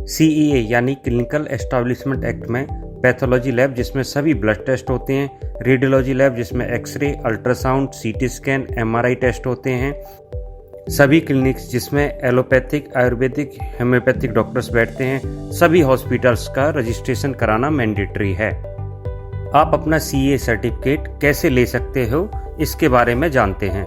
CEA यानी clinical establishment act में pathology lab जिसमें सभी ब्लड टेस्ट होते हैं, रेडियोलॉजी लैब जिसमें x ray, ultrasound, CT scan, MRI test होते हैं, सभी क्लिनिक्स जिसमें एलोपैथिक, आयुर्वेदिक, होम्योपैथिक डॉक्टर्स बैठते हैं, सभी हॉस्पिटल्स का रजिस्ट्रेशन कराना मैंडेटरी है। आप अपना CEA सर्टिफिकेट कैसे ले सकते हो इसके बारे में जानते हैं।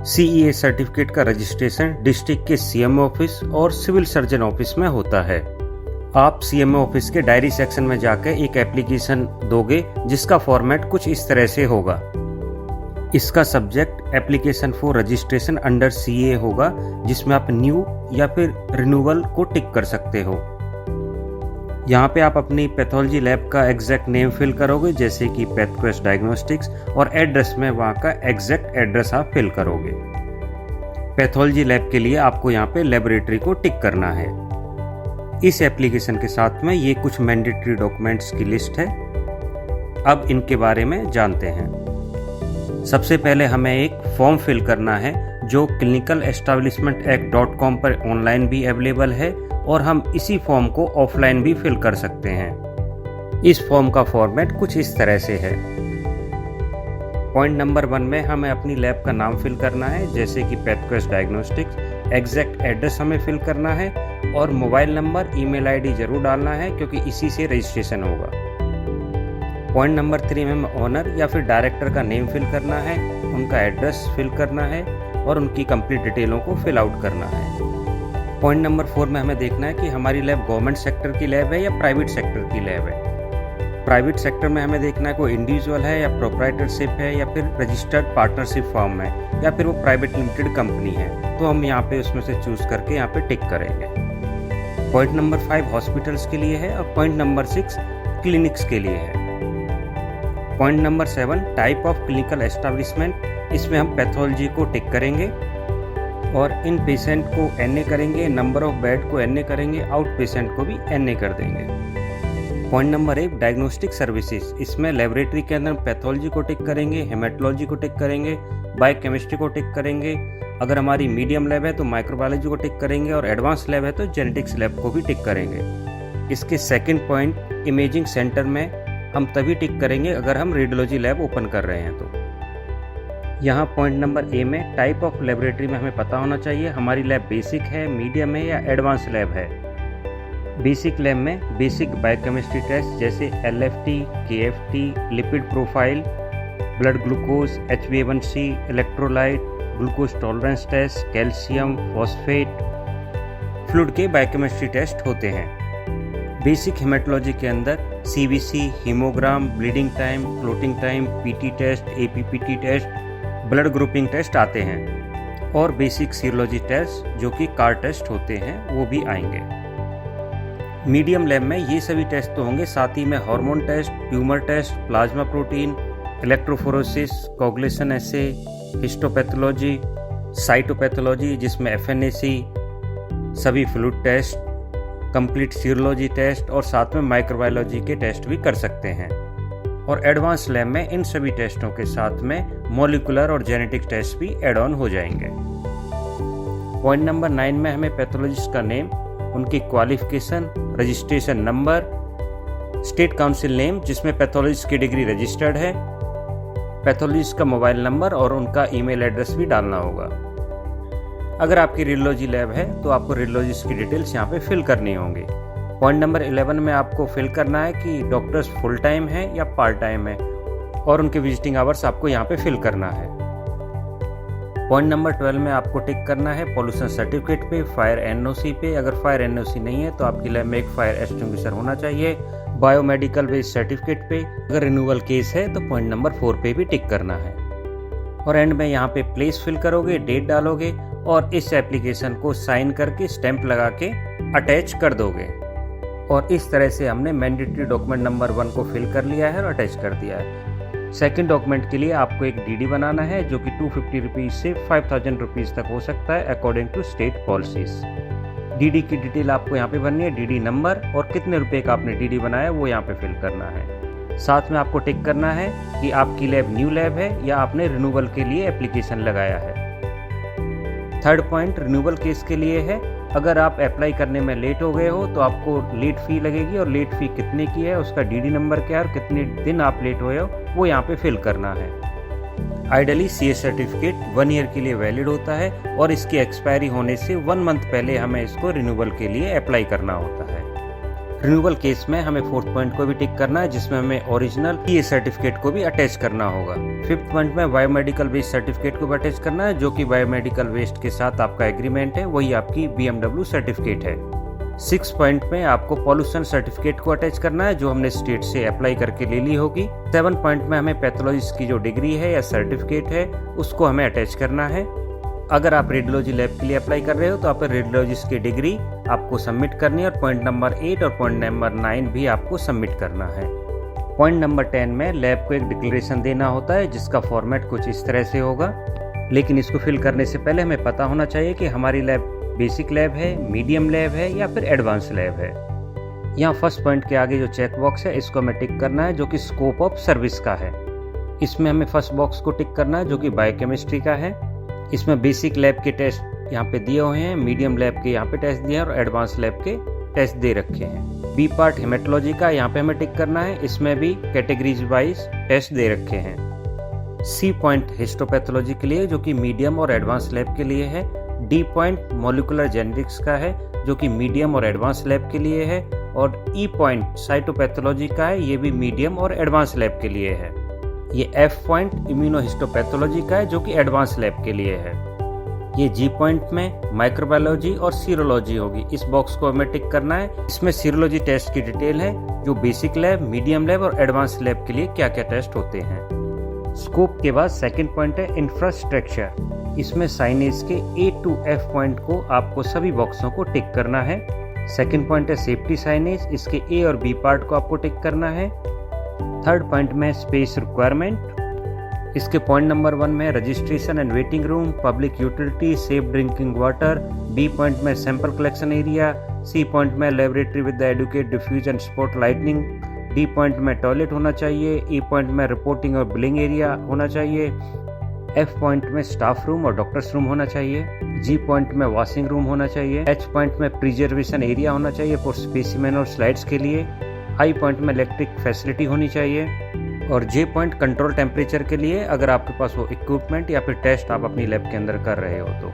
CEA सर्टिफिकेट का रजिस्ट्रेशन डिस्ट्रिक्ट के CMO ऑफिस और सिविल सर्जन ऑफिस में होता है। आप CMO ऑफिस के डायरी सेक्शन में जाकर एक एप्लीकेशन दोगे जिसका फॉर्मेट कुछ इस तरह से होगा। इसका subject application for registration under CEA होगा, जिसमें आप न्यू या फिर रिन्यूअल को टिक कर सकते हो। यहाँ पे आप अपनी पैथोलॉजी लैब का एग्जैक्ट नेम फिल करोगे, जैसे कि पैथक्वेस्ट डायग्नोस्टिक्स, और एड्रेस में वहाँ का एग्जैक्ट एड्रेस आप फिल करोगे। पैथोलॉजी लैब के लिए आपको यहाँ पे लेबोरेटरी को टिक करना है। इस एप्लीकेशन के साथ में ये कुछ मैंडेटरी डॉक्यूमेंट्स की लिस्ट है। अब इनके बारे में जानते हैं। सबसे पहले हमें एक फॉर्म फिल करना है जो clinicalestablishmentact.com पर ऑनलाइन भी अवेलेबल है, और हम इसी फॉर्म को ऑफलाइन भी फिल कर सकते हैं। इस फॉर्म का फॉर्मेट कुछ इस तरह से है। पॉइंट नंबर 1 में हमें अपनी लैब का नाम फिल करना है, जैसे कि पैथक्वेस्ट डायग्नोस्टिक्स। एग्जैक्ट एड्रेस हमें फिल करना है और मोबाइल नंबर, ईमेल आईडी जरूर डालना है क्योंकि इसी से रजिस्ट्रेशन होगा। पॉइंट नंबर 3 में हमें ऑनर या फिर डायरेक्टर का नेम फिल करना है, उनका एड्रेस फिल करना है और उनकी कंप्लीट डिटेलों को फिल आउट करना है। पॉइंट नंबर 4 में हमें देखना है कि हमारी लैब गवर्नमेंट सेक्टर की लैब है या प्राइवेट सेक्टर की लैब है। प्राइवेट सेक्टर में हमें देखना है कोई इंडिविजुअल है या प्रोप्राइटरशिप है या फिर रजिस्टर्ड पार्टनरशिप फॉर्म है या फिर वो प्राइवेट लिमिटेड कंपनी है, तो हम यहाँ पे उसमें से चूज करके यहाँ पे टिक करेंगे। पॉइंट नंबर 5 हॉस्पिटल्स के लिए है और पॉइंट नंबर 6 क्लिनिक्स के लिए है। Point number 7 type of clinical establishment, इसमें हम पैथोलॉजी को टिक करेंगे और इन पेशेंट को NA करेंगे, नंबर ऑफ बेड को NA करेंगे, आउट पेशेंट को भी NA कर देंगे। पॉइंट नंबर 1 डायग्नोस्टिक सर्विसेज, इसमें लेबोरेटरी के अंदर पैथोलॉजी को टिक करेंगे, हेमेटोलॉजी को टिक करेंगे, बायोकेमिस्ट्री को टिक करेंगे। अगर हमारी मीडियम लैब है तो माइक्रोबायोलॉजी को टिक करेंगे और एडवांस लैब है तो जेनेटिक्स लैब को भी टिक करेंगे। इसके सेकंड पॉइंट इमेजिंग सेंटर में हम तभी टिक करेंगे अगर हम रेडियोलॉजी लैब ओपन कर रहे हैं तो। यहाँ पॉइंट नंबर A में टाइप ऑफ लेबोरेटरी में हमें पता होना चाहिए हमारी लैब बेसिक है, मीडियम है या एडवांस लैब है। बेसिक लैब में बेसिक बायोकेमिस्ट्री टेस्ट जैसे LFT, KFT, lipid profile, blood glucose, HbA1c, electrolyte, glucose tolerance test, calcium, phosphate, fluid के बायोकेमिस्ट्री टेस्ट होते हैं। बेसिक हेमेटोलॉजी के अंदर CBC, haemogram, bleeding time, clotting time, PT test, APPT test, blood grouping test आते हैं और basic serology test जो कि कार टेस्ट होते हैं वो भी आएंगे। मीडियम लैब में ये सभी टेस्ट तो होंगे, साथ ही में hormone test, tumour test, plasma protein, electrophoresis, coagulation assay, histopathology, cytopathology जिसमें FNAC, सभी fluid test, complete serology test और साथ में माइक्रोबायोलॉजी के टेस्ट भी कर सकते हैं। और एडवांस लैब में इन सभी टेस्टों के साथ में मॉलिक्यूलर और जेनेटिक टेस्ट भी एड ऑन हो जाएंगे। पॉइंट नंबर 9 में हमें पैथोलॉजिस्ट का नेम, उनकी qualification, registration number, state council name जिसमें पैथोलॉजिस्ट की डिग्री रजिस्टर्ड है, पैथोलॉजिस्ट का मोबाइल नंबर और उनका ईमेल एड्रेस भी डालना होगा। अगर आपकी रेडियोलॉजी लैब है तो आपको रेडियोलॉजिस्ट की डिटेल्स यहाँ पे फिल करनी होंगी। पॉइंट नंबर 11 में आपको फिल करना है कि डॉक्टर्स फुल टाइम है या पार्ट टाइम है और उनके विजिटिंग आवर्स आपको यहाँ पे फिल करना है। पॉइंट नंबर 12 में आपको टिक करना है पॉल्यूशन सर्टिफिकेट पे, फायर NOC पे। अगर फायर NOC नहीं है तो आपकी लैब में एक फायर एक्सटिंग्विशर होना चाहिए। बायोमेडिकल वेस्ट सर्टिफिकेट पे, अगर रिन्यूअल केस है तो पॉइंट नंबर 4 पे भी टिक करना है। और एंड में यहाँ पे प्लेस फिल करोगे, डेट डालोगे और इस एप्लीकेशन को साइन करके स्टैंप लगा के अटैच कर दोगे। और इस तरह से हमने मैंडेटरी डॉक्यूमेंट नंबर 1 को फिल कर लिया है और अटैच कर दिया है। सेकंड डॉक्यूमेंट के लिए आपको एक DD बनाना है जो कि 250 रुपीज़ से 5000 रुपीज़ तक हो सकता है according to state policies. DD की डिटेल आपको यहाँ पे भरनी है, DD नंबर और कितने रुपए का आपने DD बनाया वो यहाँ पे फिल करना है। साथ में आपको टिक करना है कि आपकी लैब न्यू लैब है या आपने रिन्यूअल के लिए एप्लीकेशन लगाया है। थर्ड पॉइंट रिन्यूअल केस के लिए है अगर आप अप्लाई करने में लेट हो गए हो तो आपको लेट फ़ी लगेगी, और लेट फ़ी कितने की है, उसका डीडी नंबर क्या है और कितने दिन आप लेट हुए हो वो यहाँ पे फिल करना है। आइडली सीए सर्टिफिकेट 1 ईयर के लिए वैलिड होता है और इसकी एक्सपायरी होने से 1 मंथ पहले हमें इसको रिन्यूअल के लिए अप्लाई करना होता है। रिन्यूअल केस में हमें 4th पॉइंट को भी टिक करना है, जिसमें हमें ओरिजिनल सीए सर्टिफिकेट को भी अटैच करना होगा। 5th पॉइंट में बायोमेडिकल वेस्ट सर्टिफिकेट को भी अटैच करना है, जो कि बायोमेडिकल वेस्ट के साथ आपका एग्रीमेंट है, वही आपकी BMW सर्टिफिकेट है। 6th पॉइंट में आपको पॉल्यूशन सर्टिफिकेट को अटैच करना है, जो हमने स्टेट से अप्लाई करके ले ली होगी। 7th पॉइंट में हमें पैथोलॉजिस्ट की जो डिग्री है या सर्टिफिकेट है उसको हमें अटैच करना है। अगर आप रेडियोलॉजी लैब के लिए अप्लाई कर रहे हो तो आप रेडियोलॉजिस्ट की डिग्री आपको सबमिट करनी है, और पॉइंट नंबर 8 और पॉइंट नंबर 9 भी आपको सबमिट करना है। पॉइंट नंबर 10 में लैब को एक डिक्लेरेशन देना होता है, जिसका फॉर्मेट कुछ इस तरह से होगा, लेकिन इसको फिल करने से पहले हमें पता होना चाहिए कि हमारी लैब बेसिक लैब है, मीडियम लैब है या फिर एडवांस लैब है। यहाँ फर्स्ट पॉइंट के आगे जो चेक बॉक्स है इसको हमें टिक करना है, जो कि स्कोप ऑफ सर्विस का है। इसमें हमें फर्स्ट बॉक्स को टिक करना है, जो कि बायोकेमिस्ट्री का है। इसमें बेसिक लैब के टेस्ट यहाँ पे दिए हुए हैं, मीडियम लैब के यहाँ पे टेस्ट दिए हैं और एडवांस लैब के टेस्ट दे रखे हैं। बी पार्ट हेमेटोलॉजी का यहाँ पे हमें टिक करना है, इसमें भी कैटेगरीज वाइज टेस्ट दे रखे हैं। सी पॉइंट हिस्टोपैथोलॉजी के लिए, जो कि मीडियम और एडवांस लैब के लिए है। डी पॉइंट मॉलिक्यूलर जेनेटिक्स का है, जो कि मीडियम और एडवांस लैब के लिए है। और ई पॉइंट साइटोपैथोलॉजी का है, ये भी मीडियम और एडवांस लैब के लिए है। ये एफ पॉइंट इम्यूनोहिस्टोपैथोलॉजी का है, जो कि एडवांस लैब के लिए है। ये जी पॉइंट में माइक्रोबायोलॉजी और सीरोलॉजी होगी, इस बॉक्स को हमें टिक करना है। इसमें सीरोलॉजी टेस्ट की डिटेल है, जो बेसिक लैब, मीडियम लैब और एडवांस लैब के लिए क्या क्या टेस्ट होते हैं। स्कोप के बाद सेकंड पॉइंट है इंफ्रास्ट्रक्चर। इसमें साइनेज के A to F पॉइंट को आपको सभी बॉक्सों को टिक करना है। सेकंड पॉइंट है सेफ्टी साइनेज, इसके A और B पार्ट को आपको टिक करना है। थर्ड पॉइंट में स्पेस रिक्वायरमेंट, इसके पॉइंट नंबर 1 में registration and waiting room, public utility, safe drinking water. B point में sample collection area. C point में laboratory with the educate diffuse and spot lightning. D point में toilet होना चाहिए। E point में reporting और billing area होना चाहिए। F point में स्टाफ रूम और डॉक्टर्स रूम होना चाहिए। जी पॉइंट में वॉशिंग रूम होना चाहिए। एच पॉइंट में प्रिजर्वेशन एरिया होना चाहिए फॉर स्पेसिमेन और स्लाइड्स के लिए। आई पॉइंट में इलेक्ट्रिक फैसिलिटी होनी चाहिए। और जे पॉइंट कंट्रोल टेम्परेचर के लिए, अगर आपके पास वो इक्विपमेंट या फिर टेस्ट आप अपनी लैब के अंदर कर रहे हो तो।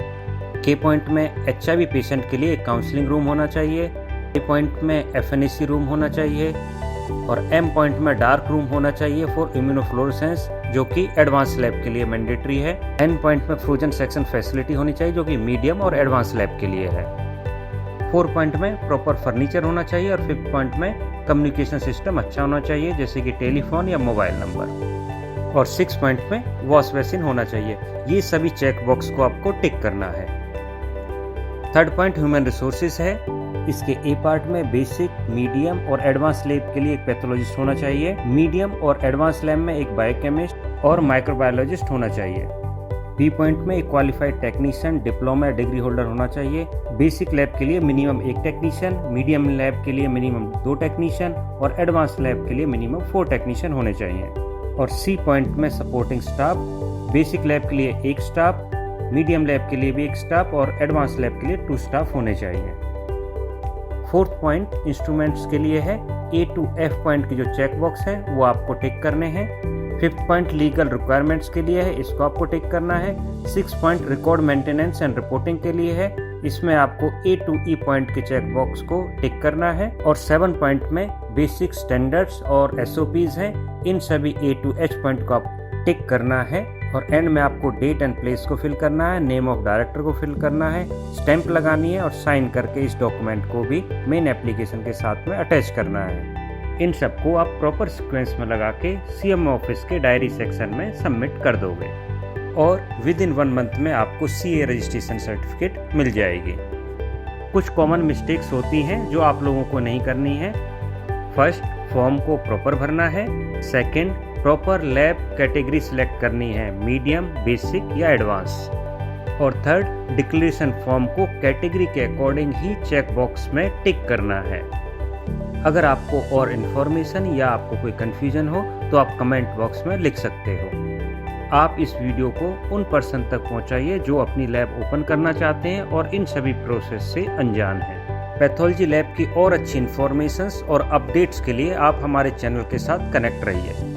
के पॉइंट में HIV पेशेंट के लिए एक काउंसलिंग रूम होना चाहिए। ए पॉइंट में FNAC रूम होना चाहिए। और एम पॉइंट में डार्क रूम होना चाहिए फॉर इम्यूनोफ्लोरेसेंस, जो कि एडवांस लैब के लिए मैंडेटरी है। एन पॉइंट में फ्रोजन सेक्शन फैसिलिटी होनी चाहिए, जो कि मीडियम और एडवांस लैब के लिए है। 4 पॉइंट में प्रॉपर फर्नीचर होना चाहिए। और 5th पॉइंट में कम्युनिकेशन सिस्टम अच्छा होना चाहिए, जैसे कि टेलीफोन या मोबाइल नंबर। और 6 पॉइंट में वॉश बेसिन होना चाहिए। ये सभी चेक बॉक्स को आपको टिक करना है। थर्ड पॉइंट ह्यूमन रिसोर्सेज है। इसके ए पार्ट में बेसिक, मीडियम और एडवांस लैब के लिए एक पैथोलॉजिस्ट होना चाहिए। मीडियम और एडवांस लैब में एक बायोकेमिस्ट और माइक्रोबायोलॉजिस्ट होना चाहिए। बी पॉइंट में एक qualified technician, diploma degree holder होना चाहिए। बेसिक लैब के लिए मिनिमम 1 टेक्नीशियन, मीडियम लैब के लिए मिनिमम 2 टेक्नीशियन और एडवांस लैब के लिए मिनिमम 4 टेक्नीशियन होने चाहिए। और सी पॉइंट में सपोर्टिंग स्टाफ, बेसिक लैब के लिए 1 स्टाफ, मीडियम लैब के लिए भी 1 स्टाफ और एडवांस लैब के लिए 2 स्टाफ होने चाहिए। 4th पॉइंट इंस्ट्रूमेंट्स के लिए है। A to F पॉइंट की जो चेक बॉक्स है वो आपको टिक करने हैं। 5th पॉइंट लीगल रिक्वायरमेंट्स के लिए है, इसको आपको टिक करना है। 6th point record maintenance and reporting के लिए है, इसमें आपको A to E पॉइंट के चेक बॉक्स को टिक करना है। और 7 पॉइंट में बेसिक स्टैंडर्ड्स और SOPs हैं, इन सभी A to H पॉइंट को आप टिक करना है। और एंड में आपको डेट एंड प्लेस को फिल करना है, नेम ऑफ डायरेक्टर को फिल करना है, स्टैंप लगानी है और साइन करके इस डॉक्यूमेंट को भी मेन एप्लीकेशन के साथ में अटैच करना है। इन सबको आप प्रॉपर सीक्वेंस में लगा के CM ऑफिस के डायरी सेक्शन में सबमिट कर दोगे और विद इन 1 मंथ में आपको CA रजिस्ट्रेशन सर्टिफिकेट मिल जाएगी। कुछ कॉमन मिस्टेक्स होती हैं जो आप लोगों को नहीं करनी है। फर्स्ट, फॉर्म को प्रॉपर भरना है। Second, proper lab category select करनी है, मीडियम, बेसिक या एडवांस। और थर्ड, डिक्लेरेशन फॉर्म को कैटेगरी के अकॉर्डिंग ही चेक बॉक्स में टिक करना है। अगर आपको और इन्फॉर्मेशन या आपको कोई कंफ्यूजन हो तो आप कमेंट बॉक्स में लिख सकते हो। आप इस वीडियो को उन पर्सन तक पहुंचाइए जो अपनी लैब ओपन करना चाहते हैं और इन सभी प्रोसेस से अनजान हैं। पैथोलॉजी लैब की और अच्छी इन्फॉर्मेशंस और अपडेट्स के लिए आप हमारे चैनल के साथ कनेक्ट रहिए।